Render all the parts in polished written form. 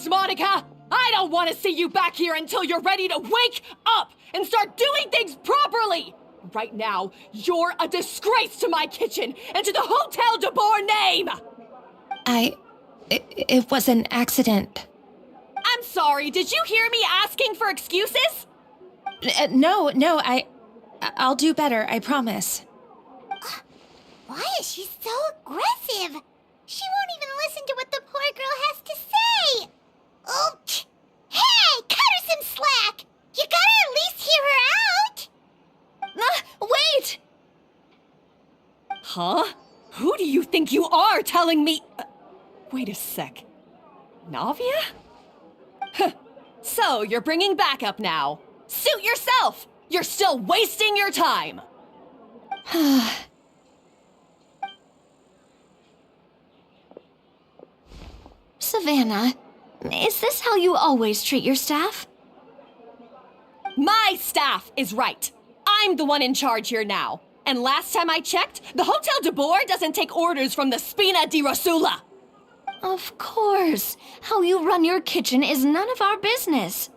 Gross, Monica! I don't want to see you back here until you're ready to wake up and start doing things properly! Right now, you're a disgrace to my kitchen and to the Hotel de Boer name! It was an accident. I'm sorry, did you hear me asking for excuses? No, I'll do better, I promise. Why is she so aggressive? She won't even listen to what the poor girl has to say. Oh, hey, cut her some slack. You gotta at least hear her out. Wait! Huh? Who do you think you are telling me? Wait a sec. Navia? Huh. So, you're bringing backup now. Suit yourself! You're still wasting your time! Savannah, is this how you always treat your staff? My staff is right. I'm the one in charge here now. And last time I checked, the Hotel de Boer doesn't take orders from the Spina di Rosula. Of course. How you run your kitchen is none of our business.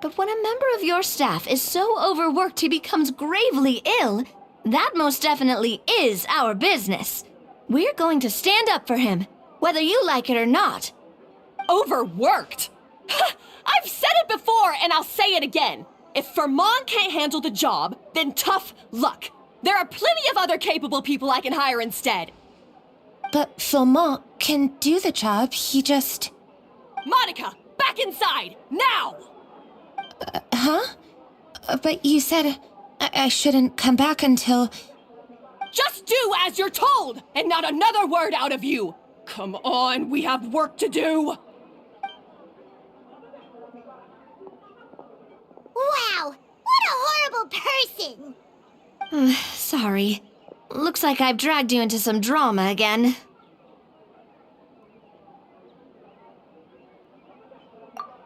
But when a member of your staff is so overworked he becomes gravely ill, that most definitely is our business. We're going to stand up for him, whether you like it or not. Overworked? I've said it before and I'll say it again. If Fermont can't handle the job, then tough luck. There are plenty of other capable people I can hire instead. But Fermont can do the job, he just... Monica, back inside, now! Huh? But you said I shouldn't come back until... Just do as you're told, and not another word out of you! Come on, we have work to do! Wow, what a horrible person. Sorry. Looks like I've dragged you into some drama again.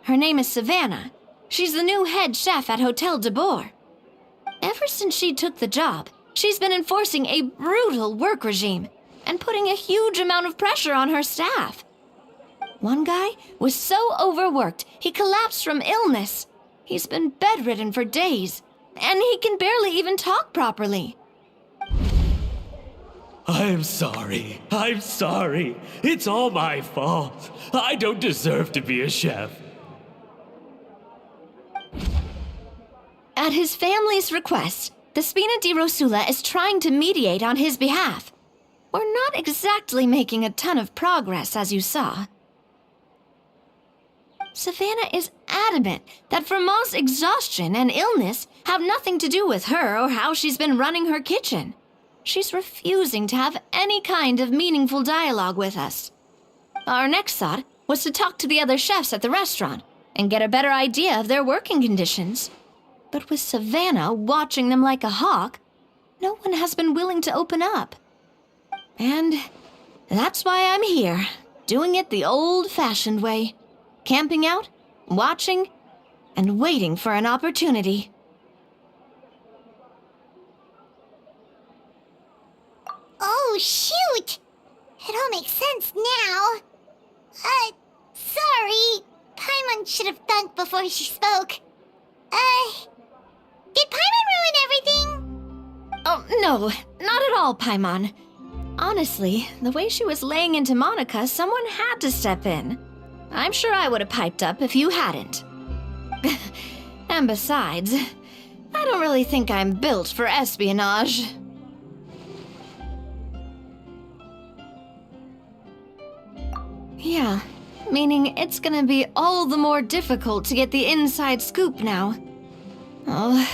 Her name is Savannah. She's the new head chef at Hotel de Boer. Ever since she took the job, she's been enforcing a brutal work regime and putting a huge amount of pressure on her staff. One guy was so overworked, he collapsed from illness. He's been bedridden for days, and he can barely even talk properly. I'm sorry. It's all my fault. I don't deserve to be a chef. At his family's request, the Spina di Rosula is trying to mediate on his behalf. We're not exactly making a ton of progress, as you saw. Savannah is adamant that Fermont's exhaustion and illness have nothing to do with her or how she's been running her kitchen. She's refusing to have any kind of meaningful dialogue with us. Our next thought was to talk to the other chefs at the restaurant and get a better idea of their working conditions. But with Savannah watching them like a hawk, no one has been willing to open up. And that's why I'm here, doing it the old-fashioned way. Camping out, watching, and waiting for an opportunity. Oh, shoot! It all makes sense now. Sorry. Paimon should have thunk before she spoke. Did Paimon ruin everything? Oh, no, not at all, Paimon. Honestly, the way she was laying into Monica, someone had to step in. I'm sure I would have piped up if you hadn't. And besides, I don't really think I'm built for espionage. Yeah, meaning it's gonna be all the more difficult to get the inside scoop now. Oh,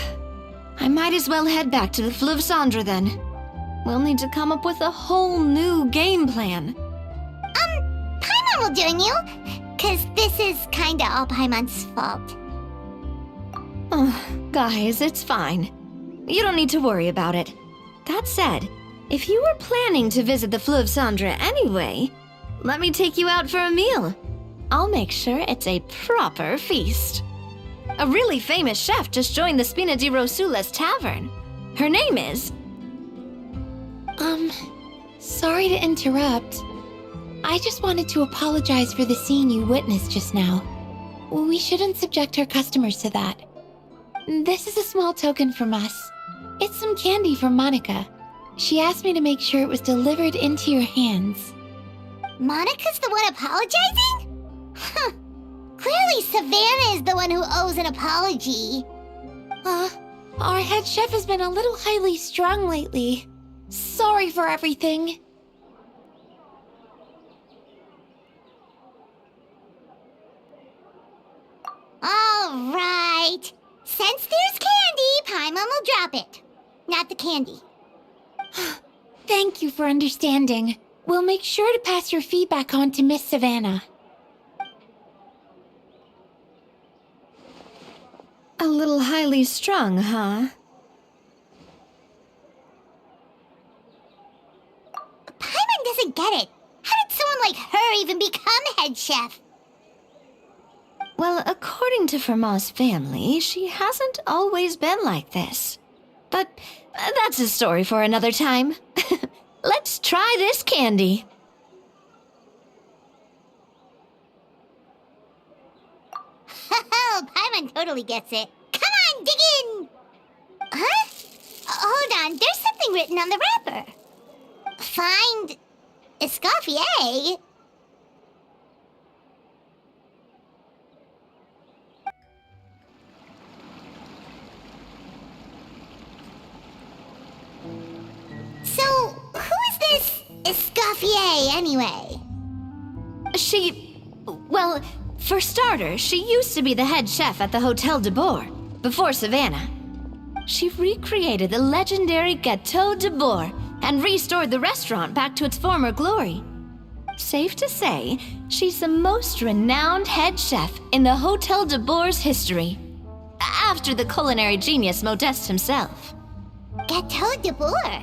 I might as well head back to the Fleuve Cendre then. We'll need to come up with a whole new game plan. Paimon will join you, 'cause this is kinda all Paimon's fault. Oh, guys, it's fine. You don't need to worry about it. That said, if you were planning to visit the Fleuve Cendre anyway, let me take you out for a meal. I'll make sure it's a proper feast. A really famous chef just joined the Spina di Rosula's tavern. Her name is... Sorry to interrupt, I just wanted to apologize for the scene you witnessed just now. We shouldn't subject our customers to that. This is a small token from us. It's some candy from Monica. She asked me to make sure it was delivered into your hands. Monica's the one apologizing? Huh. Clearly Savannah is the one who owes an apology. Our head chef has been a little highly strung lately. Sorry for everything. All right. Since there's candy, Paimon will drop it. Not the candy. Thank you for understanding. We'll make sure to pass your feedback on to Miss Savannah. A little highly strung, huh? Paimon doesn't get it. How did someone like her even become head chef? Well, according to Fermat's family, she hasn't always been like this. But that's a story for another time. Let's try this candy. Oh, Paimon totally gets it. Come on, dig in! Huh? Hold on, there's something written on the wrapper. Find Escoffier? So, who is this Escoffier anyway? Well, for starters, she used to be the head chef at the Hotel de Boer, before Savannah. She recreated the legendary Gâteau de Boer and restored the restaurant back to its former glory. Safe to say, she's the most renowned head chef in the Hotel de Boer's history, after the culinary genius Modeste himself. Gâteau de Boer?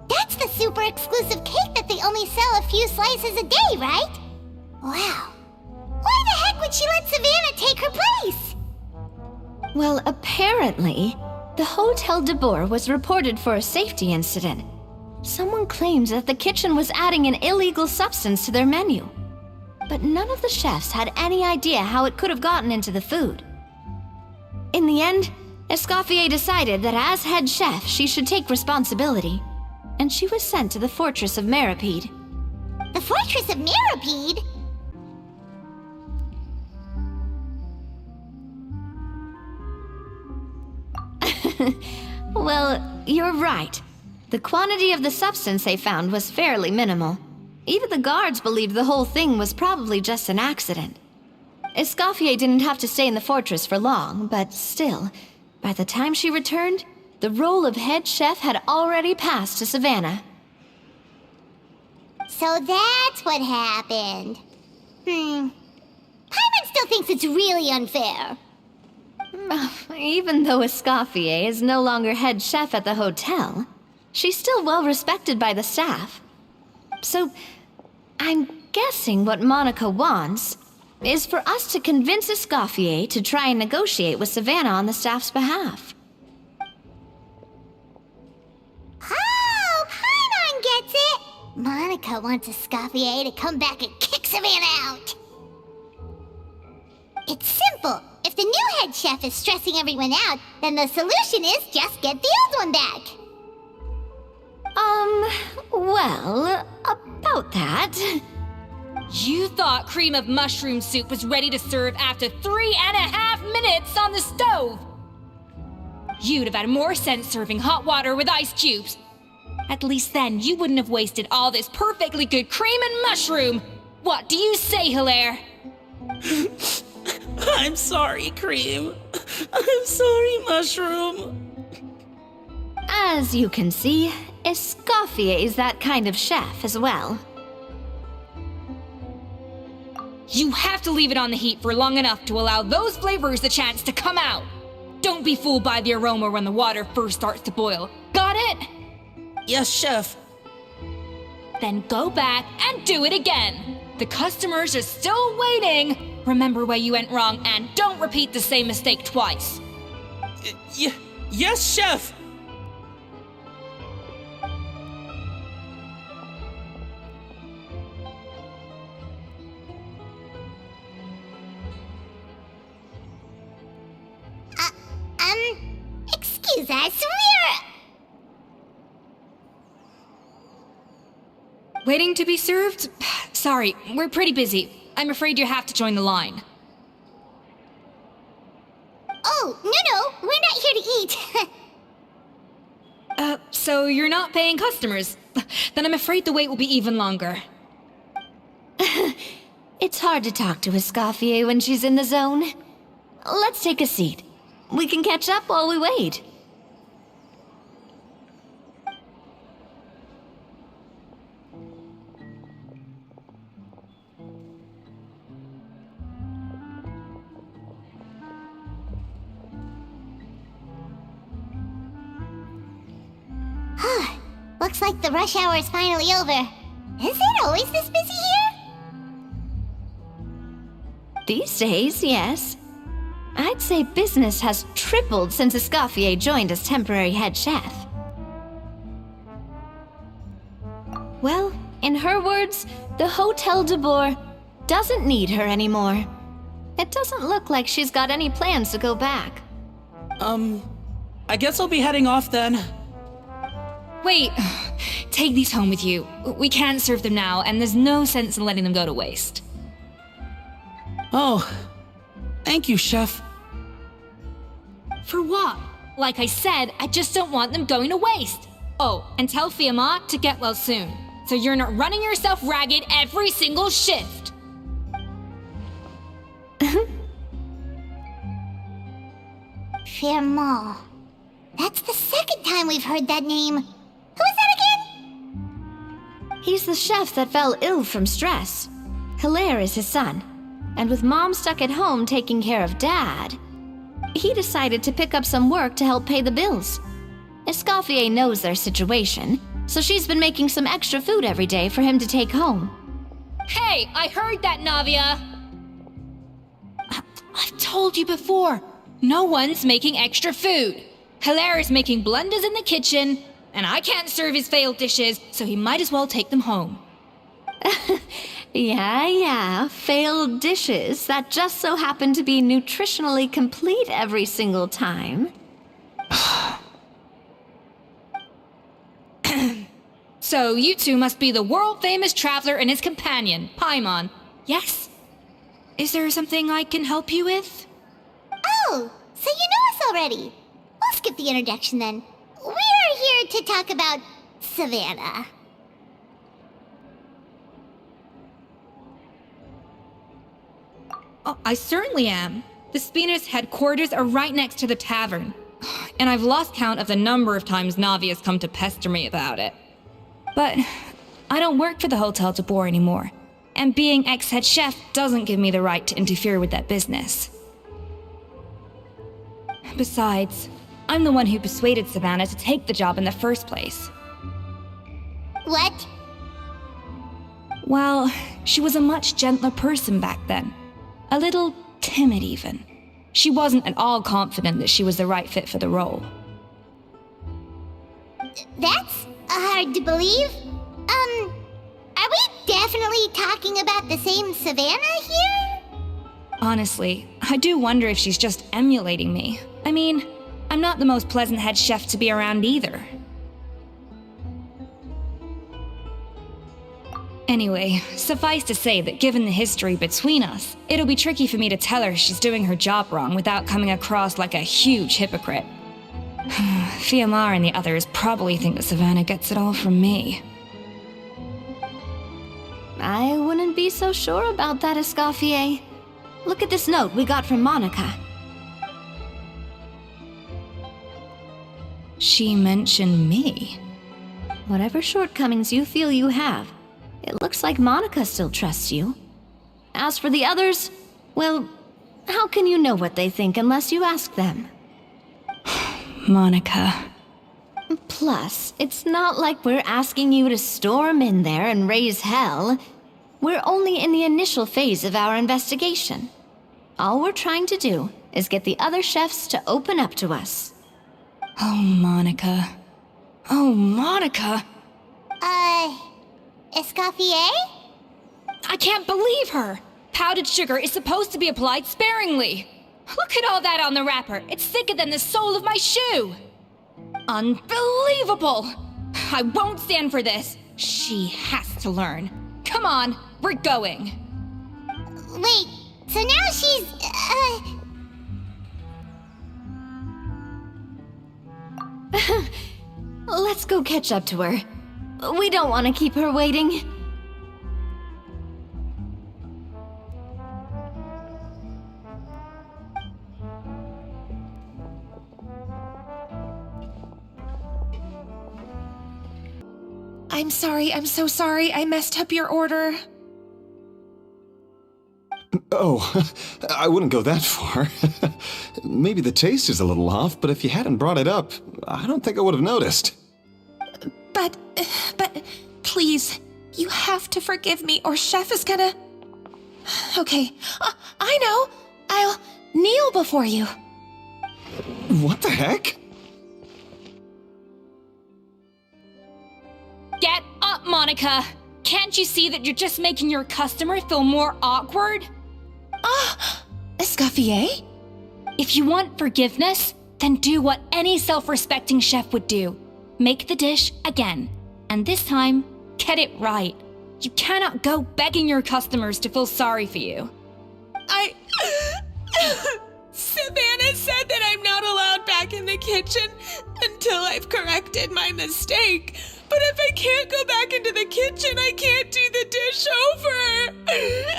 That's the super exclusive cake that they only sell a few slices a day, right? Wow. Why the heck would she let Savannah take her place? Well, apparently, the Hotel de Boer was reported for a safety incident. Someone claims that the kitchen was adding an illegal substance to their menu. But none of the chefs had any idea how it could have gotten into the food. In the end, Escoffier decided that as head chef, she should take responsibility, and she was sent to the Fortress of Meripede. The Fortress of Meripede? Well, you're right. The quantity of the substance they found was fairly minimal. Even the guards believed the whole thing was probably just an accident. Escoffier didn't have to stay in the fortress for long, but still, by the time she returned, the role of head chef had already passed to Savannah. So that's what happened. Paimon still thinks it's really unfair. Even though Escoffier is no longer head chef at the hotel, she's still well respected by the staff. So, I'm guessing what Monica wants is for us to convince Escoffier to try and negotiate with Savannah on the staff's behalf. Oh, Paimon gets it! Monica wants Escoffier to come back and kick Savannah out. It's simple. If the new head chef is stressing everyone out, then the solution is just get the old one back. Well, about that. You thought cream of mushroom soup was ready to serve after 3.5 minutes on the stove. You'd have had more sense serving hot water with ice cubes. At least then you wouldn't have wasted all this perfectly good cream and mushroom. What do you say, Hilaire? I'm sorry, Cream. I'm sorry, Mushroom. As you can see, Escoffier is that kind of chef as well. You have to leave it on the heat for long enough to allow those flavors the chance to come out. Don't be fooled by the aroma when the water first starts to boil. Got it? Yes, Chef. Then go back and do it again. The customers are still waiting. Remember where you went wrong and don't repeat the same mistake twice. Yes, Chef. Jesus, Waiting to be served? Sorry, we're pretty busy. I'm afraid you have to join the line. Oh, no, we're not here to eat. So you're not paying customers? Then I'm afraid the wait will be even longer. It's hard to talk to Escoffier when she's in the zone. Let's take a seat. We can catch up while we wait. Looks like the rush hour is finally over. Is it always this busy here? These days, yes. I'd say business has tripled since Escoffier joined as temporary head chef. Well, in her words, the Hotel de Boer doesn't need her anymore. It doesn't look like she's got any plans to go back. I guess I'll be heading off then. Wait, take these home with you. We can't serve them now, and there's no sense in letting them go to waste. Oh, thank you, Chef. For what? Like I said, I just don't want them going to waste. Oh, and tell Fiamma to get well soon, so you're not running yourself ragged every single shift. Fiamma. That's the second time we've heard that name. Who is that again? He's the chef that fell ill from stress. Hilaire is his son. And with Mom stuck at home taking care of Dad, he decided to pick up some work to help pay the bills. Escoffier knows their situation, so she's been making some extra food every day for him to take home. Hey, I heard that, Navia! I've told you before, no one's making extra food. Hilaire is making blunders in the kitchen, and I can't serve his failed dishes, so he might as well take them home. Yeah, failed dishes that just so happen to be nutritionally complete every single time. So you two must be the world-famous traveler and his companion, Paimon. Yes? Is there something I can help you with? Oh, so you know us already. We'll skip the introduction then. We're here to talk about Savannah. Oh, I certainly am. The Spina's headquarters are right next to the tavern. And I've lost count of the number of times Navi has come to pester me about it. But I don't work for the Hotel de Boer anymore. And being ex-head chef doesn't give me the right to interfere with that business. Besides, I'm the one who persuaded Savannah to take the job in the first place. What? Well, she was a much gentler person back then. A little timid, even. She wasn't at all confident that she was the right fit for the role. That's hard to believe. Are we definitely talking about the same Savannah here? Honestly, I do wonder if she's just emulating me. I mean, I'm not the most pleasant head chef to be around either. Anyway, suffice to say that given the history between us, it'll be tricky for me to tell her she's doing her job wrong without coming across like a huge hypocrite. Fiamma and the others probably think that Savannah gets it all from me. I wouldn't be so sure about that, Escoffier. Look at this note we got from Monica. She mentioned me. Whatever shortcomings you feel you have, it looks like Monica still trusts you. As for the others, well, how can you know what they think unless you ask them? Monica. Plus, it's not like we're asking you to storm in there and raise hell. We're only in the initial phase of our investigation. All we're trying to do is get the other chefs to open up to us. Oh, Monica. Oh, Monica! Escoffier? I can't believe her! Powdered sugar is supposed to be applied sparingly. Look at all that on the wrapper. It's thicker than the sole of my shoe. Unbelievable! I won't stand for this. She has to learn. Come on, we're going. Wait, so now she's, Let's go catch up to her. We don't want to keep her waiting. I'm sorry, I'm so sorry. I messed up your order. Oh, I wouldn't go that far. Maybe the taste is a little off, but if you hadn't brought it up, I don't think I would have noticed. But, please, you have to forgive me or Chef is gonna... Okay, I know. I'll kneel before you. What the heck? Get up, Monica! Can't you see that you're just making your customer feel more awkward? Escoffier? If you want forgiveness, then do what any self-respecting chef would do. Make the dish again. And this time, get it right. You cannot go begging your customers to feel sorry for you. Savannah said that I'm not allowed back in the kitchen until I've corrected my mistake. But if I can't go back into the kitchen, I can't do the dish over.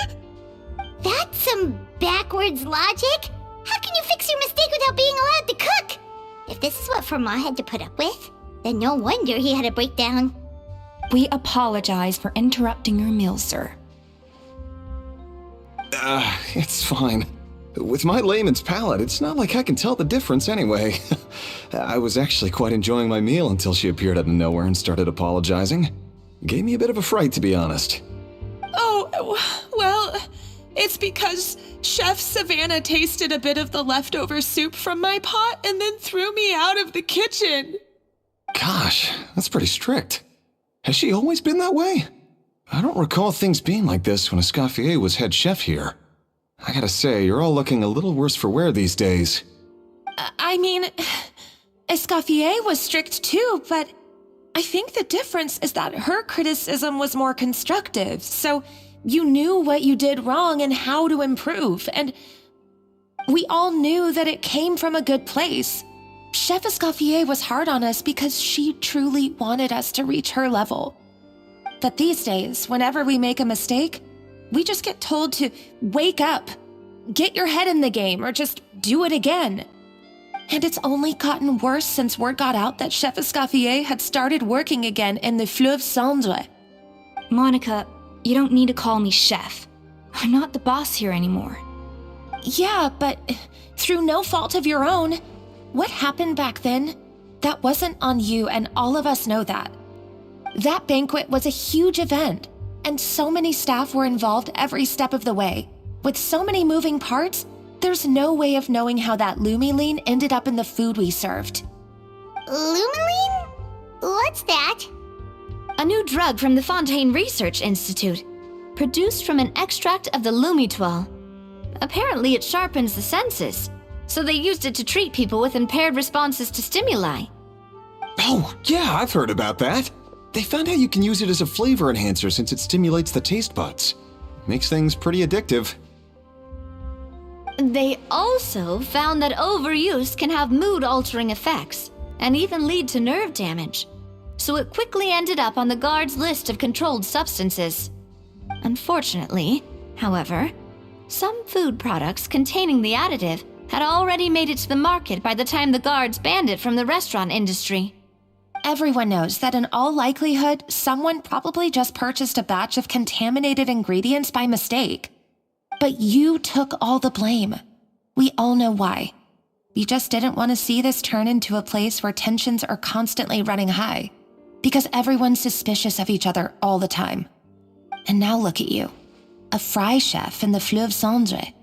that's some backwards logic. How can you fix your mistake without being allowed to cook? If this is what Fermat had to put up with, then no wonder he had a breakdown. We apologize for interrupting your meal, sir. It's fine. With my layman's palate, it's not like I can tell the difference anyway. I was actually quite enjoying my meal until she appeared out of nowhere and started apologizing. Gave me a bit of a fright, to be honest. Oh, well, it's because Chef Savannah tasted a bit of the leftover soup from my pot and then threw me out of the kitchen. Gosh, that's pretty strict. Has she always been that way? I don't recall things being like this when Escoffier was head chef here. I gotta say, you're all looking a little worse for wear these days. I mean, Escoffier was strict too, but I think the difference is that her criticism was more constructive, so you knew what you did wrong and how to improve, and we all knew that it came from a good place. Chef Escoffier was hard on us because she truly wanted us to reach her level. But these days, whenever we make a mistake, we just get told to wake up, get your head in the game, or just do it again. And it's only gotten worse since word got out that Chef Escoffier had started working again in the Fleuve Cendre. Monica, you don't need to call me chef. I'm not the boss here anymore. Yeah, but through no fault of your own, what happened back then, that wasn't on you, and all of us know that. That banquet was a huge event, and so many staff were involved every step of the way. With so many moving parts, there's no way of knowing how that Lumiline ended up in the food we served. Lumiline? What's that? A new drug from the Fontaine Research Institute, produced from an extract of the Lumitoile. Apparently it sharpens the senses, so they used it to treat people with impaired responses to stimuli. Oh, yeah, I've heard about that. They found out you can use it as a flavor enhancer since it stimulates the taste buds. Makes things pretty addictive. They also found that overuse can have mood-altering effects and even lead to nerve damage. So it quickly ended up on the guards' list of controlled substances. Unfortunately, however, some food products containing the additive had already made it to the market by the time the guards banned it from the restaurant industry. Everyone knows that in all likelihood, someone probably just purchased a batch of contaminated ingredients by mistake. But you took all the blame. We all know why. You just didn't want to see this turn into a place where tensions are constantly running high, because everyone's suspicious of each other all the time. And now look at you, a fry chef in the Fleuve Cendre.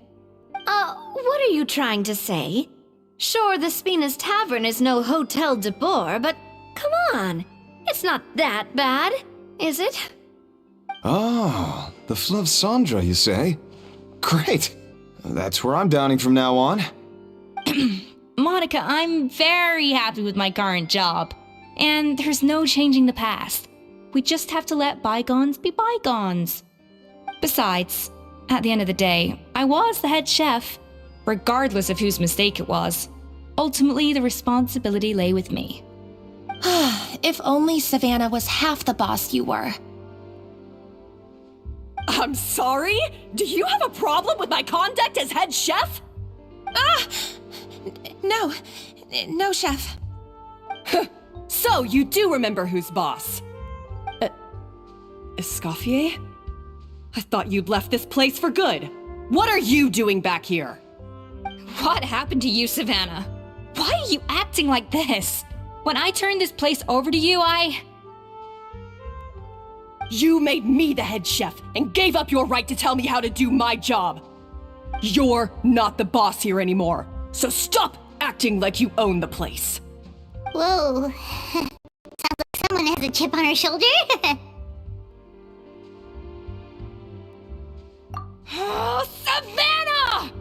What are you trying to say? Sure, the Spina's Tavern is no Hotel de Boer, but come on, it's not that bad, is it? Oh, the Fleuve Cendre, you say? Great. That's where I'm dining from now on. Monica, I'm very happy with my current job. And there's no changing the past. We just have to let bygones be bygones. Besides, at the end of the day, I was the head chef, regardless of whose mistake it was. Ultimately, the responsibility lay with me. If only Savannah was half the boss you were. I'm sorry? Do you have a problem with my conduct as head chef? No, chef. So you do remember who's boss? Escoffier? I thought you'd left this place for good. What are you doing back here? What happened to you, Savannah? Why are you acting like this? When I turned this place over to you, You made me the head chef and gave up your right to tell me how to do my job. You're not the boss here anymore, so stop acting like you own the place. Whoa. Sounds like someone has a chip on her shoulder. Oh, Savannah!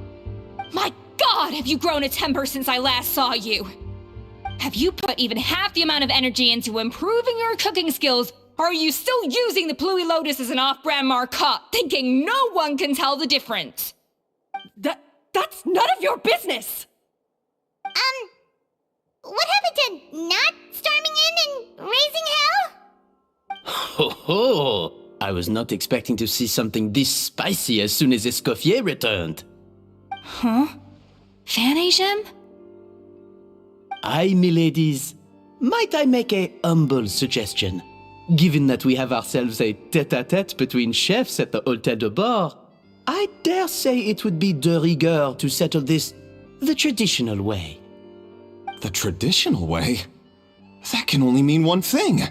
My God, have you grown a temper since I last saw you? Have you put even half the amount of energy into improving your cooking skills, or are you still using the Pluie Lotus as an off-brand marcotte, thinking no one can tell the difference? That's none of your business! What happened to not storming in and raising hell? Ho ho! I was not expecting to see something this spicy as soon as Escoffier returned. Huh? Fan Agem? Aye, miladies. Might I make a humble suggestion? Given that we have ourselves a tête-à-tête between chefs at the Hôtel de Bord, I dare say it would be de rigueur to settle this the traditional way. The traditional way? That can only mean one thing.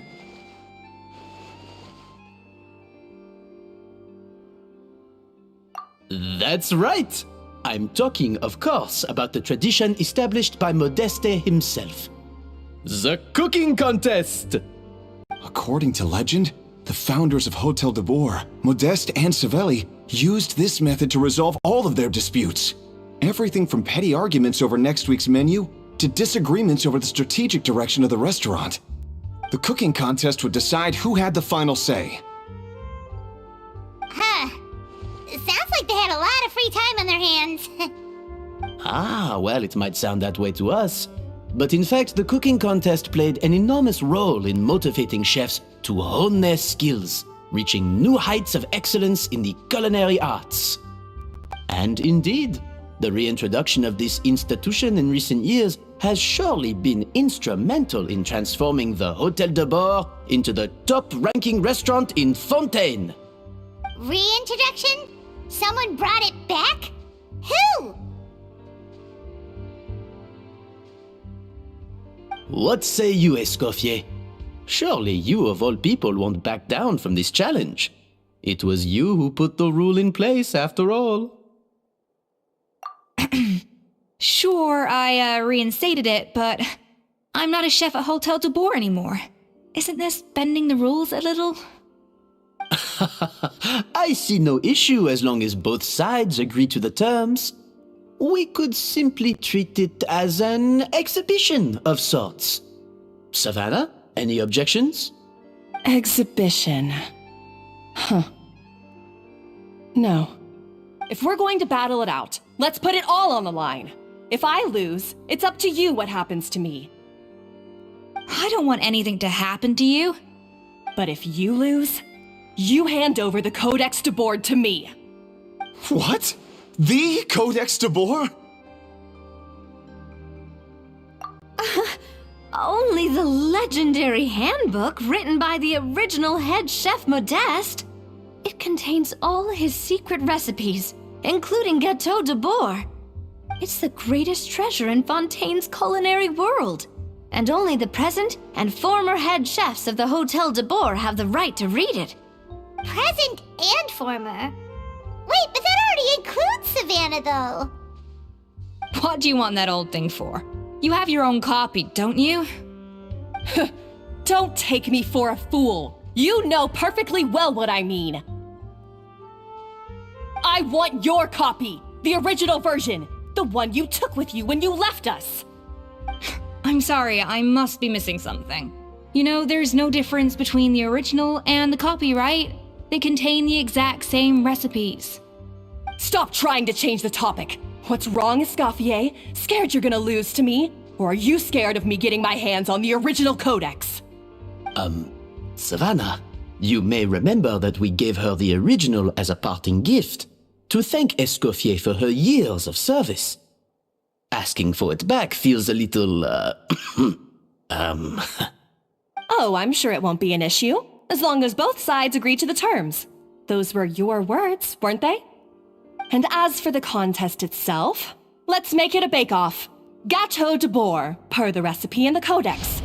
That's right! I'm talking, of course, about the tradition established by Modeste himself. The cooking contest! According to legend, the founders of Hôtel de Bord, Modeste and Savelli, used this method to resolve all of their disputes. Everything from petty arguments over next week's menu to disagreements over the strategic direction of the restaurant. The cooking contest would decide who had the final say. Huh. Sounds like they had a lot of free time on their hands. Well, it might sound that way to us. But in fact, the cooking contest played an enormous role in motivating chefs to hone their skills, reaching new heights of excellence in the culinary arts. And indeed, the reintroduction of this institution in recent years has surely been instrumental in transforming the Hôtel de Bord into the top-ranking restaurant in Fontaine. Reintroduction? Someone brought it back? Who? What say you, Escoffier? Surely you of all people won't back down from this challenge. It was you who put the rule in place, after all. Sure, I reinstated it, but I'm not a chef at Hôtel de Bord anymore. Isn't this bending the rules a little? I see no issue as long as both sides agree to the terms. We could simply treat it as an exhibition of sorts. Savannah, any objections? Exhibition. Huh. No. If we're going to battle it out, let's put it all on the line. If I lose, it's up to you what happens to me. I don't want anything to happen to you. But if you lose, you hand over the Codex de Bord to me. What? The Codex de Bord? Only the legendary handbook written by the original head chef Modeste. It contains all his secret recipes, including Gâteau de Bord. It's the greatest treasure in Fontaine's culinary world, and only the present and former head chefs of the Hôtel de Bord have the right to read it. Present and former? Wait, but that already includes Savannah, though. What do you want that old thing for? You have your own copy, don't you? Don't take me for a fool. You know perfectly well what I mean. I want your copy, the original version, the one you took with you when you left us. I'm sorry, I must be missing something. You know, there's no difference between the original and the copy, right? They contain the exact same recipes. Stop trying to change the topic. What's wrong, Escoffier? Scared you're gonna lose to me? Or are you scared of me getting my hands on the original codex? Savannah, you may remember that we gave her the original as a parting gift to thank Escoffier for her years of service. Asking for it back feels a little, Oh, I'm sure it won't be an issue, as long as both sides agree to the terms. Those were your words, weren't they? And as for the contest itself, let's make it a bake-off. Gâteau de Bourg, per the recipe in the codex.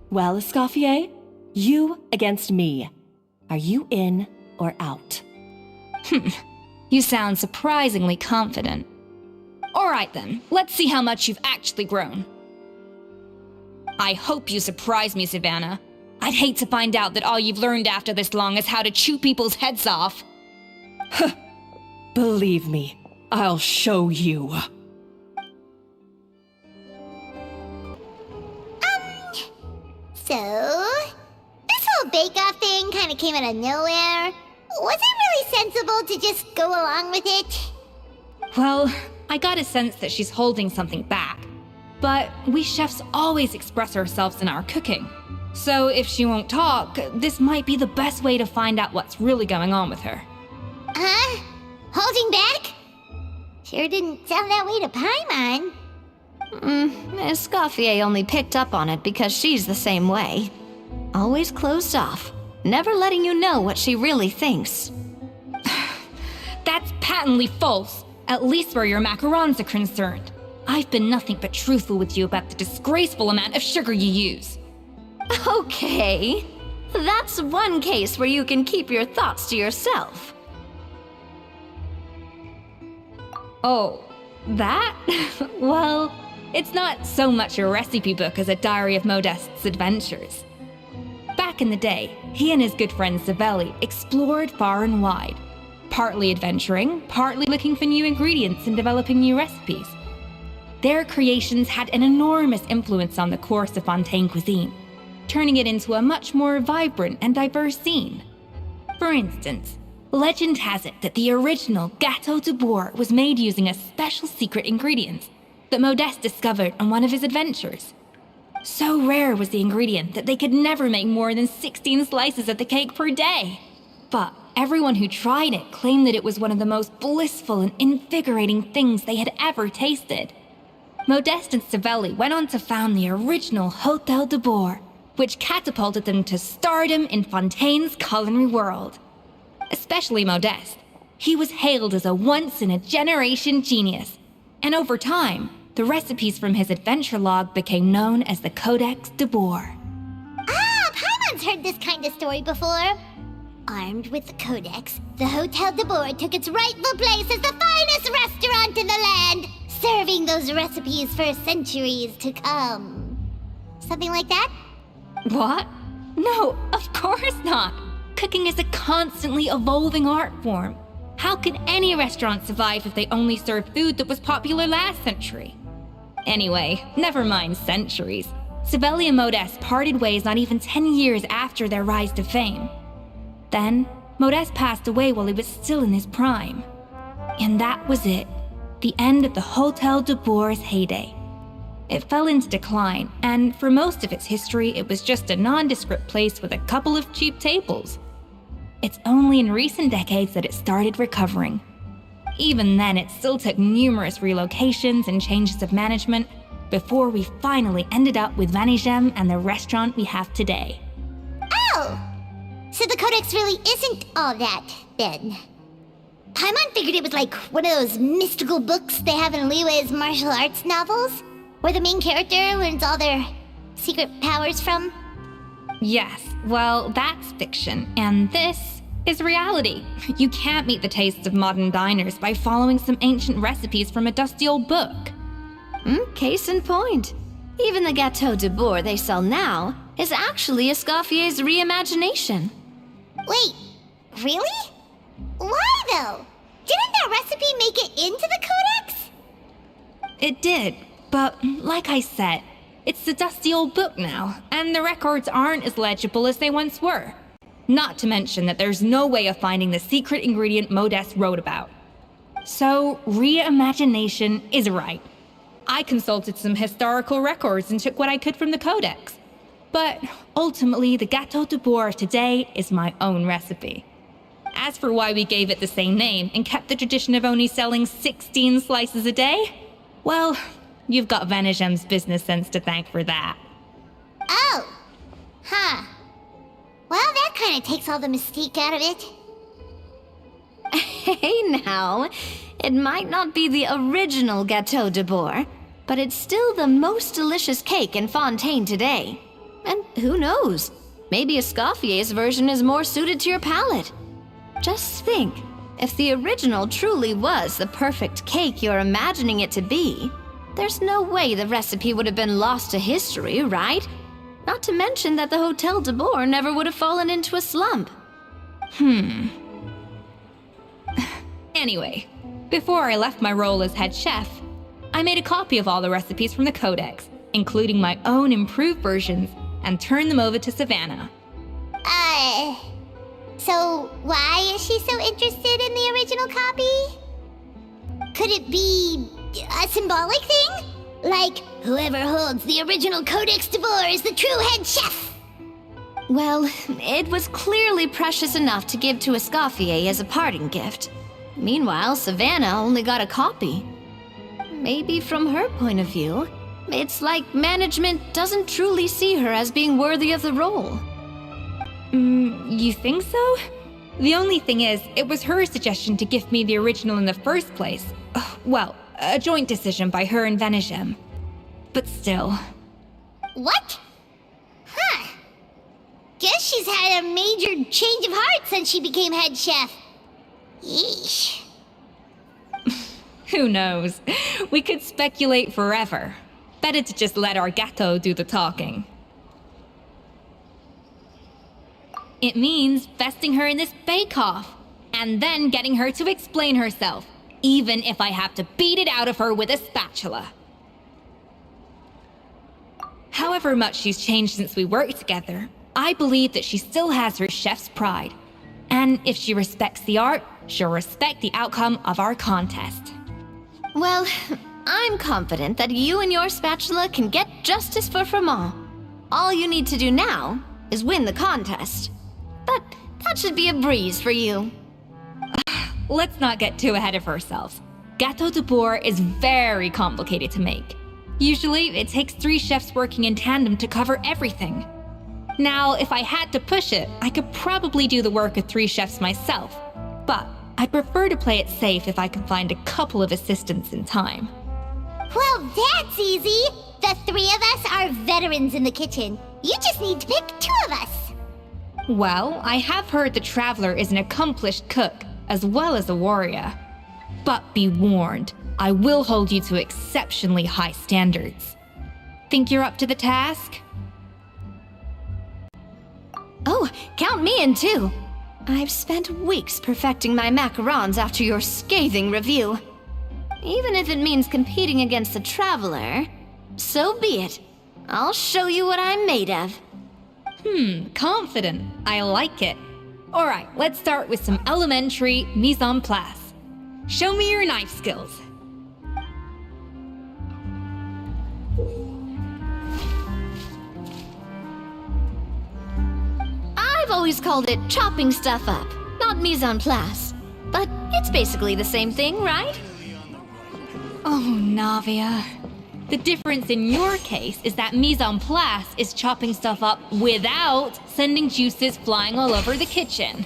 Well, Escoffier, you against me. Are you in or out? You sound surprisingly confident. Alright then, let's see how much you've actually grown. I hope you surprise me, Savannah. I'd hate to find out that all you've learned after this long is how to chew people's heads off. Believe me, I'll show you. So, this whole bake-off thing kind of came out of nowhere. Was it really sensible to just go along with it? Well, I got a sense that she's holding something back. But we chefs always express ourselves in our cooking. So if she won't talk, this might be the best way to find out what's really going on with her. Huh? Holding back? Sure didn't sound that way to Paimon. Escoffier only picked up on it because she's the same way. Always closed off, never letting you know what she really thinks. That's patently false, at least where your macarons are concerned. I've been nothing but truthful with you about the disgraceful amount of sugar you use. Okay, that's one case where you can keep your thoughts to yourself. Oh, that? Well, it's not so much a recipe book as a diary of Modeste's adventures. Back in the day, he and his good friend Savelli explored far and wide, partly adventuring, partly looking for new ingredients and developing new recipes. Their creations had an enormous influence on the course of Fontaine cuisine, turning it into a much more vibrant and diverse scene. For instance, legend has it that the original Gâteau de Bourg was made using a special secret ingredient that Modeste discovered on one of his adventures. So rare was the ingredient that they could never make more than 16 slices of the cake per day. But everyone who tried it claimed that it was one of the most blissful and invigorating things they had ever tasted. Modeste and Savelli went on to found the original Hôtel de Bourg, which catapulted them to stardom in Fontaine's culinary world. Especially Modeste. He was hailed as a once-in-a-generation genius, and over time, the recipes from his adventure log became known as the Codex de Bourg. Ah, Paimon's heard this kind of story before. Armed with the Codex, the Hôtel de Bourg took its rightful place as the finest restaurant in the land, serving those recipes for centuries to come. Something like that? What? No, of course not. Cooking is a constantly evolving art form. How could any restaurant survive if they only served food that was popular last century? Anyway, never mind centuries. Savelli and Modeste parted ways not even 10 years after their rise to fame. Then, Modeste passed away while he was still in his prime. And that was it. The end of the Hôtel de Bourg's heyday. It fell into decline, and for most of its history, it was just a nondescript place with a couple of cheap tables. It's only in recent decades that it started recovering. Even then, it still took numerous relocations and changes of management before we finally ended up with Vanigem and the restaurant we have today. Oh! So the Codex really isn't all that, then. Paimon figured it was like one of those mystical books they have in Liyue's martial arts novels, where the main character learns all their secret powers from. Yes, well, that's fiction, and this is reality. You can't meet the tastes of modern diners by following some ancient recipes from a dusty old book. Case in point. Even the Gâteau de Bourg they sell now is actually Escoffier's reimagination. Wait, really? Why though? Didn't that recipe make it into the Codex? It did, but like I said, It's a dusty old book now, and the records aren't as legible as they once were. Not to mention that there's no way of finding the secret ingredient Modest wrote about. So, reimagination is right. I consulted some historical records and took what I could from the codex. But ultimately, the Gâteau de Bourg of today is my own recipe. As for why we gave it the same name and kept the tradition of only selling 16 slices a day, well, you've got Venegem's business sense to thank for that. Oh. Huh. Well, that kind of takes all the mystique out of it. Hey now, it might not be the original Gâteau de Bourg, but it's still the most delicious cake in Fontaine today. And who knows, maybe Escoffier's version is more suited to your palate. Just think, if the original truly was the perfect cake you're imagining it to be, there's no way the recipe would have been lost to history, right? Not to mention that the Hotel de Bourg never would have fallen into a slump. Anyway, before I left my role as head chef, I made a copy of all the recipes from the codex, including my own improved versions, and turned them over to Savannah. So why is she so interested in the original copy? Could it be a symbolic thing? Like, whoever holds the original Codex de Bourg is the true head chef? Well, it was clearly precious enough to give to Escoffier as a parting gift. Meanwhile, Savannah only got a copy. Maybe from her point of view, it's like management doesn't truly see her as being worthy of the role. You think so? The only thing is, it was her suggestion to give me the original in the first place. Well, a joint decision by her and Venegem. But still. What? Huh. Guess she's had a major change of heart since she became head chef. Yeesh. Who knows? We could speculate forever. Better to just let our gâteau do the talking. It means besting her in this bake-off, and then getting her to explain herself, even if I have to beat it out of her with a spatula. However much she's changed since we worked together, I believe that she still has her chef's pride. And if she respects the art, she'll respect the outcome of our contest. Well, I'm confident that you and your spatula can get justice for Froment. All you need to do now is win the contest. But that should be a breeze for you. Let's not get too ahead of ourselves. Gâteau de Bourg is very complicated to make. Usually, it takes 3 chefs working in tandem to cover everything. Now, if I had to push it, I could probably do the work of 3 chefs myself. But I prefer to play it safe if I can find a couple of assistants in time. Well, that's easy. The 3 of us are veterans in the kitchen. You just need to pick 2 of us. Well, I have heard the Traveler is an accomplished cook, as well as a warrior. But be warned, I will hold you to exceptionally high standards. Think you're up to the task? Oh, count me in too. I've spent weeks perfecting my macarons after your scathing review. Even if it means competing against the Traveler, so be it. I'll show you what I'm made of. Confident. I like it. Alright, let's start with some elementary mise en place. Show me your knife skills. I've always called it chopping stuff up, not mise en place. But it's basically the same thing, right? Oh, Navia. The difference in your case is that mise en place is chopping stuff up without sending juices flying all over the kitchen.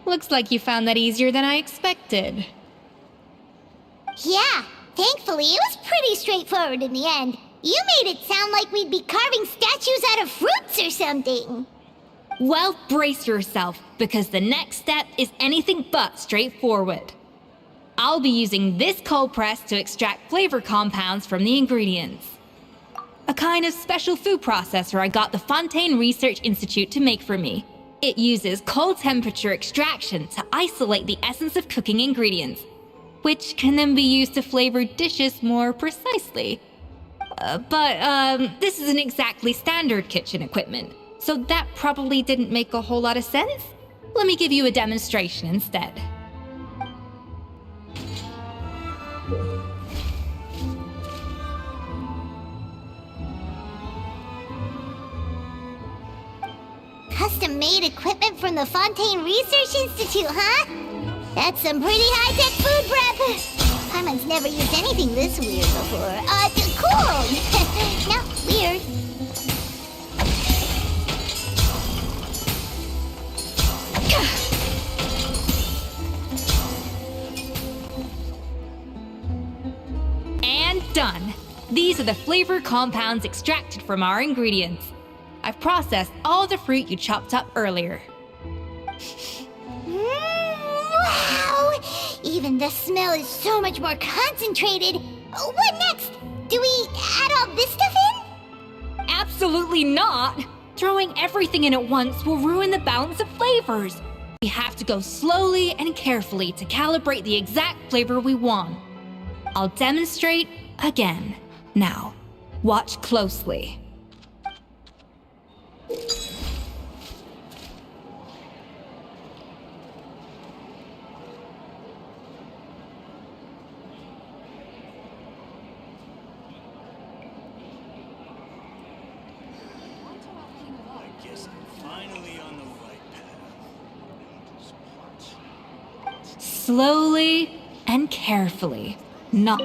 Looks like you found that easier than I expected. Yeah, thankfully it was pretty straightforward in the end. You made it sound like we'd be carving statues out of fruits or something. Well, brace yourself, because the next step is anything but straightforward. I'll be using this cold press to extract flavor compounds from the ingredients. A kind of special food processor I got the Fontaine Research Institute to make for me. It uses cold temperature extraction to isolate the essence of cooking ingredients, which can then be used to flavor dishes more precisely. But this isn't exactly standard kitchen equipment, so that probably didn't make a whole lot of sense. Let me give you a demonstration instead. Custom-made equipment from the Fontaine Research Institute, huh? That's some pretty high-tech food prep. Paimon's never used anything this weird before. Cool! No, weird. And done! These are the flavor compounds extracted from our ingredients. I've processed all the fruit you chopped up earlier. Wow! Even the smell is so much more concentrated. What next? Do we add all this stuff in? Absolutely not! Throwing everything in at once will ruin the balance of flavors. We have to go slowly and carefully to calibrate the exact flavor we want. I'll demonstrate again. Now, watch closely. Slowly and carefully. Not.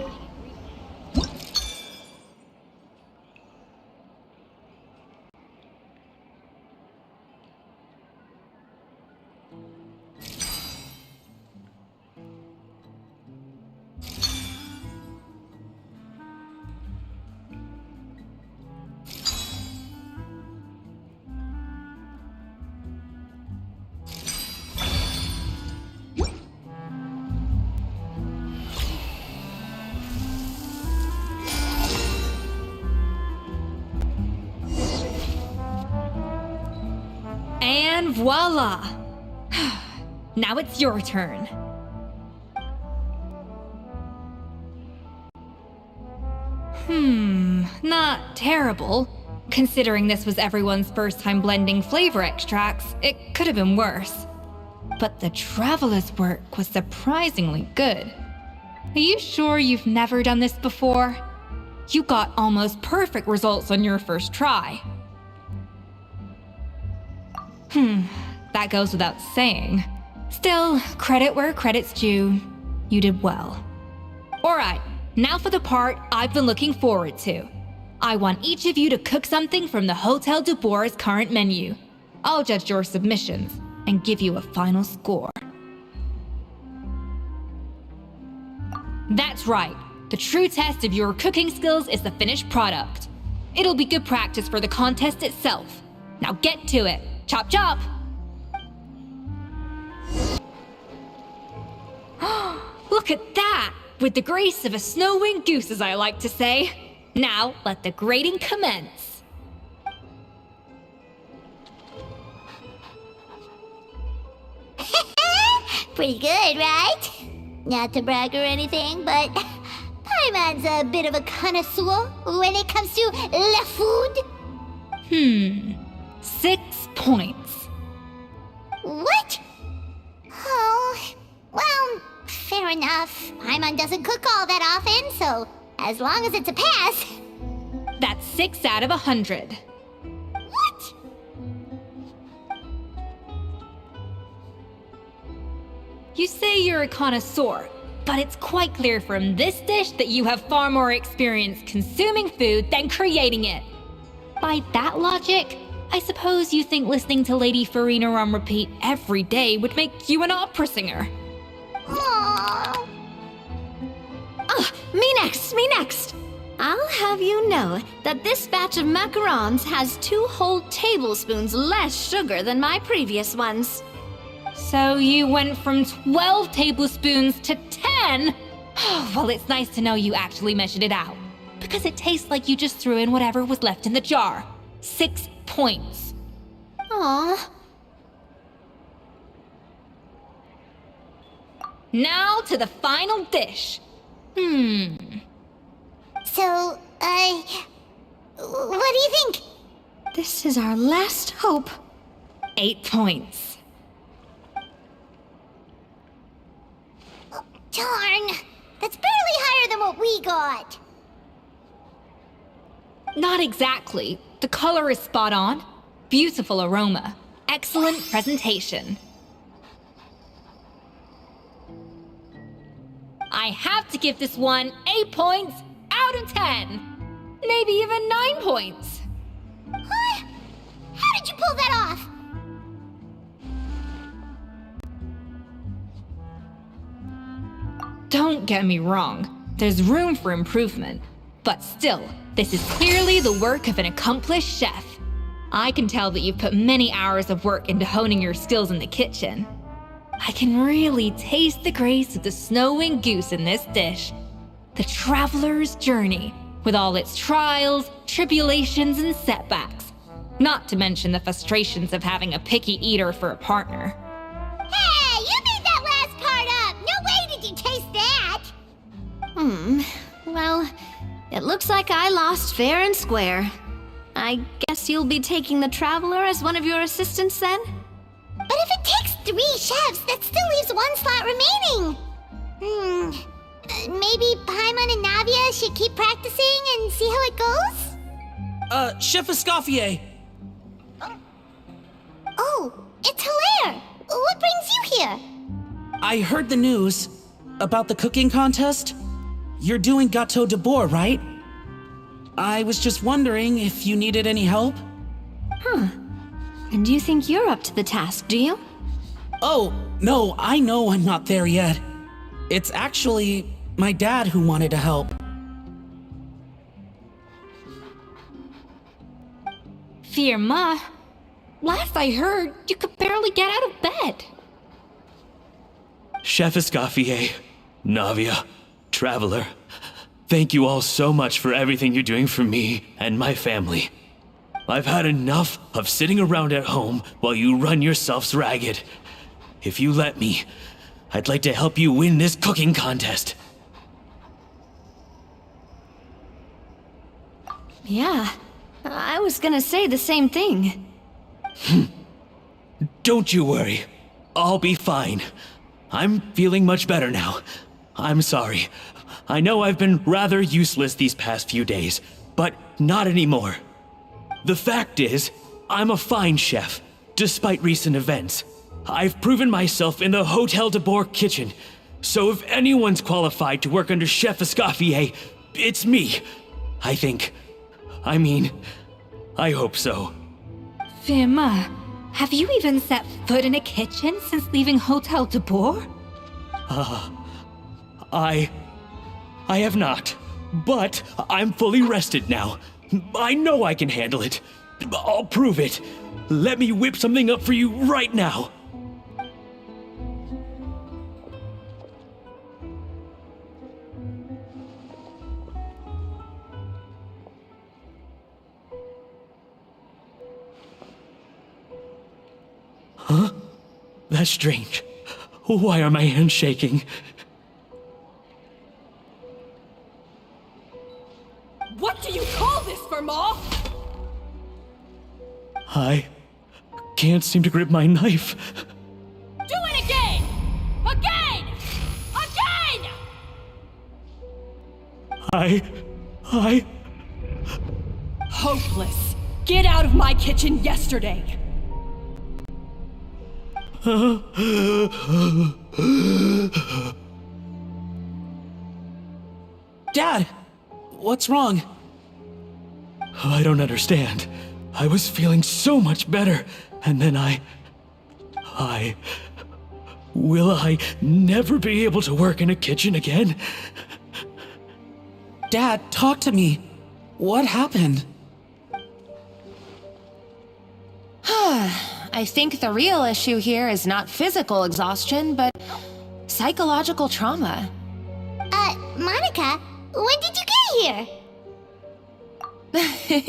And voila! Now it's your turn. Not terrible. Considering this was everyone's first time blending flavor extracts, it could have been worse. But the Traveler's work was surprisingly good. Are you sure you've never done this before? You got almost perfect results on your first try. That goes without saying. Still, credit where credit's due. You did well. Alright, now for the part I've been looking forward to. I want each of you to cook something from the Hotel du Bois' current menu. I'll judge your submissions and give you a final score. That's right. The true test of your cooking skills is the finished product. It'll be good practice for the contest itself. Now get to it. Chop chop! Look at that! With the grace of a snow-winged goose, as I like to say. Now, let the grating commence. Pretty good, right? Not to brag or anything, but Paimon's a bit of a connoisseur when it comes to la food. 6 points. What? Oh, well, fair enough. Paimon doesn't cook all that often, so as long as it's a pass. That's 6 out of 100. What? You say you're a connoisseur, but it's quite clear from this dish that you have far more experience consuming food than creating it. By that logic, I suppose you think listening to Lady Farina on repeat every day would make you an opera singer. Aww. Me next! I'll have you know that this batch of macarons has 2 whole tablespoons less sugar than my previous ones. So you went from 12 tablespoons to 10? Well, it's nice to know you actually measured it out, because it tastes like you just threw in whatever was left in the jar. 6 points. Aw. Now to the final dish. So, what do you think? This is our last hope. 8 points. Darn, that's barely higher than what we got. Not exactly. The color is spot on. Beautiful aroma. Excellent presentation. I have to give this one 8 points out of 10. Maybe even 9 points. Huh? How did you pull that off? Don't get me wrong. There's room for improvement. But still, this is clearly the work of an accomplished chef. I can tell that you've put many hours of work into honing your skills in the kitchen. I can really taste the grace of the snow-winged goose in this dish. The traveler's journey, with all its trials, tribulations, and setbacks. Not to mention the frustrations of having a picky eater for a partner. Hey, you made that last part up! No way did you taste that! Well, it looks like I lost fair and square. I guess you'll be taking the Traveler as one of your assistants then? But if it takes 3 chefs, that still leaves 1 slot remaining. Maybe Paimon and Navia should keep practicing and see how it goes? Chef Escoffier. Oh, it's Hilaire! What brings you here? I heard the news about the cooking contest. You're doing Gâteau de Bois, right? I was just wondering if you needed any help. And you think you're up to the task, do you? Oh, no, I know I'm not there yet. It's actually my dad who wanted to help. Firma, last I heard, you could barely get out of bed. Chef Escoffier, Navia, Traveler, thank you all so much for everything you're doing for me and my family. I've had enough of sitting around at home while you run yourselves ragged. If you let me, I'd like to help you win this cooking contest. Yeah, I was gonna say the same thing. Don't you worry. I'll be fine. I'm feeling much better now. I'm sorry. I know I've been rather useless these past few days, but not anymore. The fact is, I'm a fine chef, despite recent events. I've proven myself in the Hotel de Bois kitchen, so if anyone's qualified to work under Chef Escoffier, it's me. I think. I mean, I hope so. Firma, have you even set foot in a kitchen since leaving Hotel de Bois? I have not, but I'm fully rested now. I know I can handle it. I'll prove it. Let me whip something up for you right now. Huh? That's strange. Why are my hands shaking? What do you call this, Firma? I can't seem to grip my knife. Do it again! Again! Again! I... Hopeless. Get out of my kitchen yesterday. Dad, what's wrong? I don't understand. I was feeling so much better, and then Will I never be able to work in a kitchen again? Dad, talk to me. What happened? I think the real issue here is not physical exhaustion, but psychological trauma. Monica, when did you get here?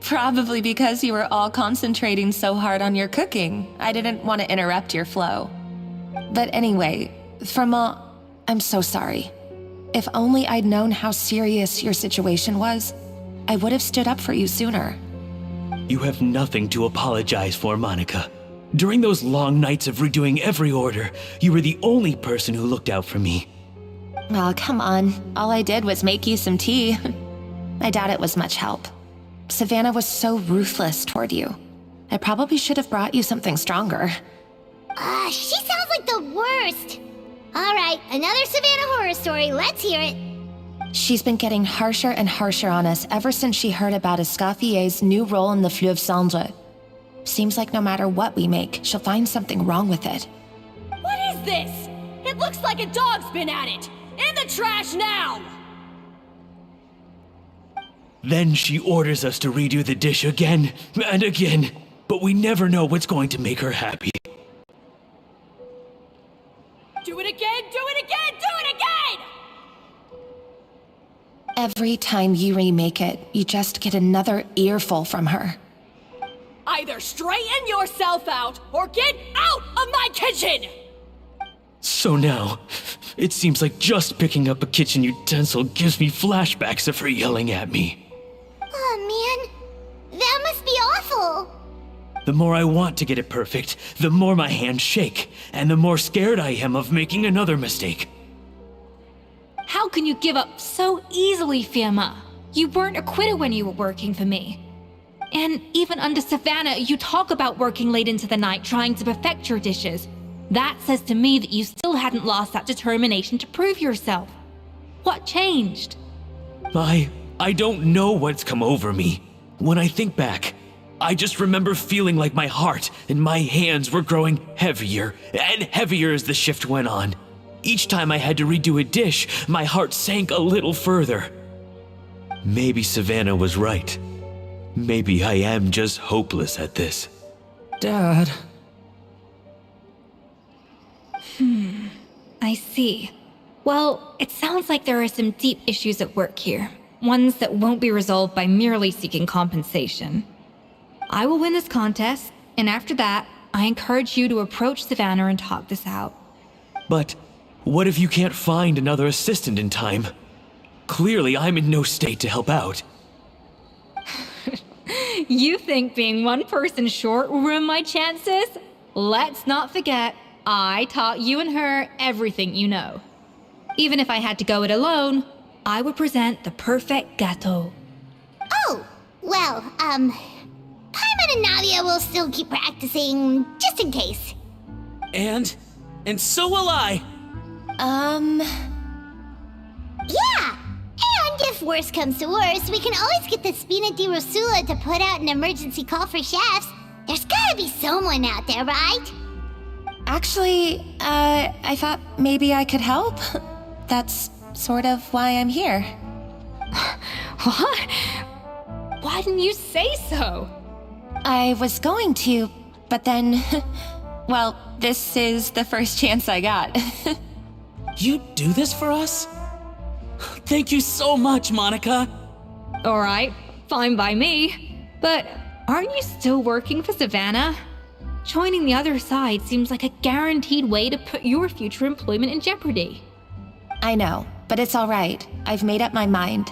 Probably because you were all concentrating so hard on your cooking. I didn't want to interrupt your flow. But anyway, Firma, I'm so sorry. If only I'd known how serious your situation was, I would have stood up for you sooner. You have nothing to apologize for, Monica. During those long nights of redoing every order, you were the only person who looked out for me. Oh, come on. All I did was make you some tea. I doubt it was much help. Savannah was so ruthless toward you. I probably should have brought you something stronger. She sounds like the worst. All right, another Savannah horror story. Let's hear it. She's been getting harsher and harsher on us ever since she heard about Escaffier's new role in the Fleuve Cendre. Seems like no matter what we make, she'll find something wrong with it. What is this? It looks like a dog's been at it! In the trash now! Then she orders us to redo the dish again and again, but we never know what's going to make her happy. Do it again, do it again, do it again! Every time you remake it, you just get another earful from her. Either straighten yourself out or get out of my kitchen! So now, it seems like just picking up a kitchen utensil gives me flashbacks of her yelling at me. Oh man, that must be awful. The more I want to get it perfect, the more my hands shake, and the more scared I am of making another mistake. How can you give up so easily, Firma? You weren't a quitter when you were working for me. And even under Savannah, you talk about working late into the night trying to perfect your dishes. That says to me that you still hadn't lost that determination to prove yourself. What changed? I don't know what's come over me. When I think back, I just remember feeling like my heart and my hands were growing heavier and heavier as the shift went on. Each time I had to redo a dish, my heart sank a little further. Maybe Savannah was right. Maybe I am just hopeless at this. Dad. I see. Well, it sounds like there are some deep issues at work here. Ones that won't be resolved by merely seeking compensation. I will win this contest, and after that, I encourage you to approach Savannah and talk this out. But what if you can't find another assistant in time? Clearly, I'm in no state to help out. You think being one person short will ruin my chances? Let's not forget, I taught you and her everything you know. Even if I had to go it alone, I would present the perfect gâteau. Oh, well, Paimon and Navia will still keep practicing, just in case. And so will I. Yeah! And if worse comes to worse, we can always get the Spina di Rosula to put out an emergency call for chefs. There's gotta be someone out there, right? Actually, I thought maybe I could help. That's sort of why I'm here. What? Why didn't you say so? I was going to, but then, well, this is the first chance I got. You do this for us? Thank you so much, Monica. All right, fine by me. But aren't you still working for Savannah? Joining the other side seems like a guaranteed way to put your future employment in jeopardy. I know, but it's all right. I've made up my mind.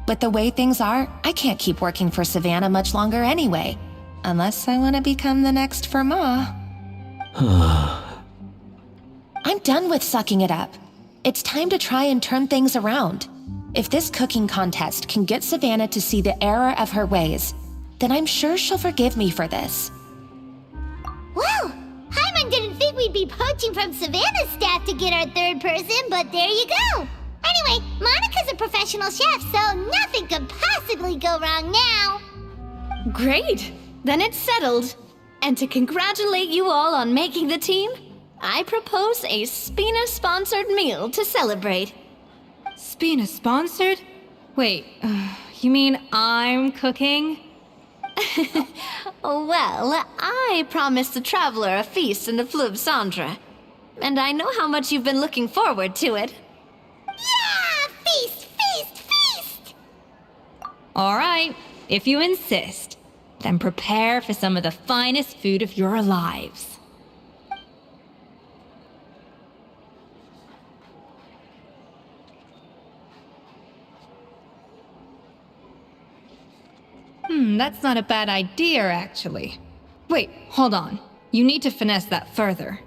With the way things are, I can't keep working for Savannah much longer anyway. Unless I want to become the next Firma. I'm done with sucking it up. It's time to try and turn things around. If this cooking contest can get Savannah to see the error of her ways, then I'm sure she'll forgive me for this. Well, Paimon didn't think we'd be poaching from Savannah's staff to get our third person, but there you go. Anyway, Monica's a professional chef, so nothing could possibly go wrong now. Great! Then it's settled. And to congratulate you all on making the team, I propose a Spina-sponsored meal to celebrate. Spina sponsored? Wait, you mean I'm cooking? Well, I promised the traveler a feast in the Fleuve Cendre. And I know how much you've been looking forward to it. Yeah! Feast, feast, feast! All right, if you insist, then prepare for some of the finest food of your lives. That's not a bad idea, actually. Wait, hold on. You need to finesse that further.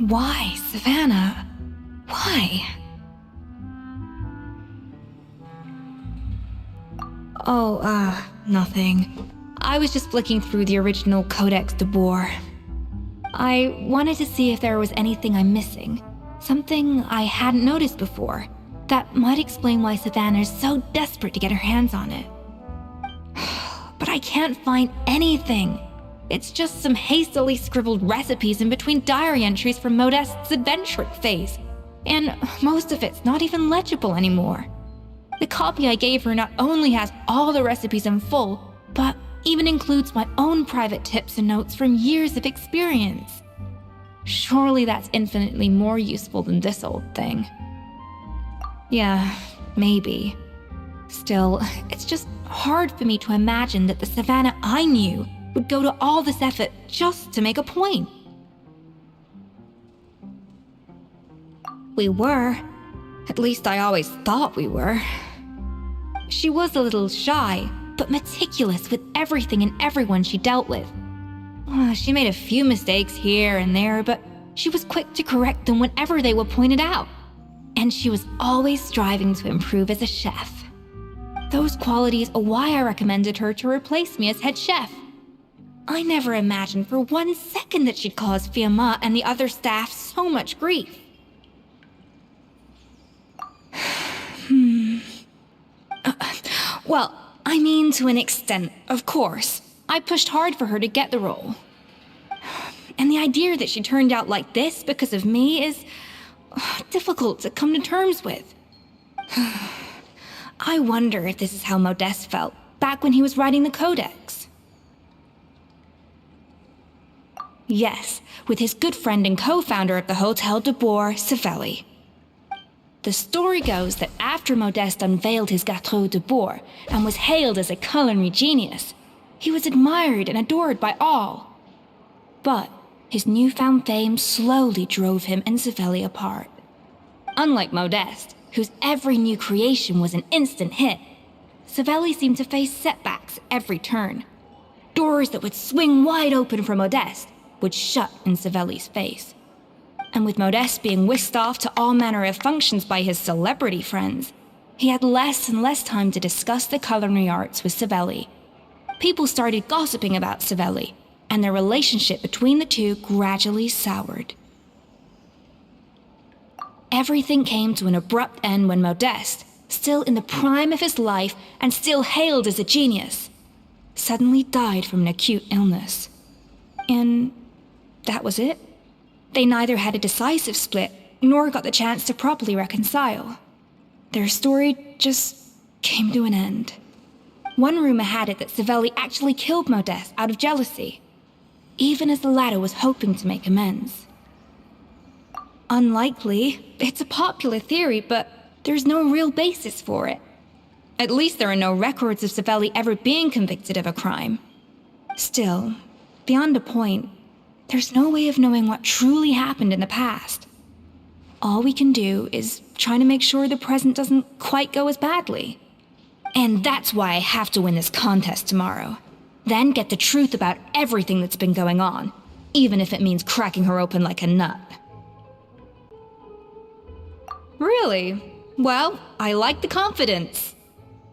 Why, Savannah? Why? Oh, nothing. I was just flicking through the original Codex de Boer. I wanted to see if there was anything I'm missing. Something I hadn't noticed before. That might explain why Savannah's so desperate to get her hands on it. But I can't find anything. It's just some hastily scribbled recipes in between diary entries from Modeste's adventuring phase. And most of it's not even legible anymore. The copy I gave her not only has all the recipes in full, but even includes my own private tips and notes from years of experience. Surely that's infinitely more useful than this old thing. Yeah, maybe. Still, it's just hard for me to imagine that the Savannah I knew would go to all this effort just to make a point. We were. At least I always thought we were. She was a little shy, but meticulous with everything and everyone she dealt with. She made a few mistakes here and there, but she was quick to correct them whenever they were pointed out. And she was always striving to improve as a chef. Those qualities are why I recommended her to replace me as head chef. I never imagined for 1 second that she'd cause Fiamma and the other staff so much grief. Well, I mean to an extent, of course. I pushed hard for her to get the role. And the idea that she turned out like this because of me is difficult to come to terms with. I wonder if this is how Modeste felt back when he was writing the Codex. Yes, with his good friend and co-founder of the Hotel de Boer, Savelli. The story goes that after Modeste unveiled his Gâteau de Boer and was hailed as a culinary genius, he was admired and adored by all. But his newfound fame slowly drove him and Savelli apart. Unlike Modeste, whose every new creation was an instant hit, Savelli seemed to face setbacks at every turn. Doors that would swing wide open for Modeste would shut in Savelli's face. And with Modeste being whisked off to all manner of functions by his celebrity friends, he had less and less time to discuss the culinary arts with Savelli. People started gossiping about Savelli, and their relationship between the two gradually soured. Everything came to an abrupt end when Modeste, still in the prime of his life and still hailed as a genius, suddenly died from an acute illness. And that was it. They neither had a decisive split, nor got the chance to properly reconcile. Their story just came to an end. One rumor had it that Savelli actually killed Modeste out of jealousy, even as the latter was hoping to make amends. Unlikely, it's a popular theory, but there's no real basis for it. At least there are no records of Savelli ever being convicted of a crime. Still, beyond a point, there's no way of knowing what truly happened in the past. All we can do is try to make sure the present doesn't quite go as badly. And that's why I have to win this contest tomorrow. Then get the truth about everything that's been going on, even if it means cracking her open like a nut. Really? Well, I like the confidence.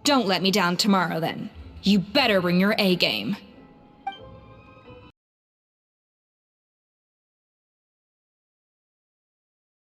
Don't let me down tomorrow then. You better bring your A game.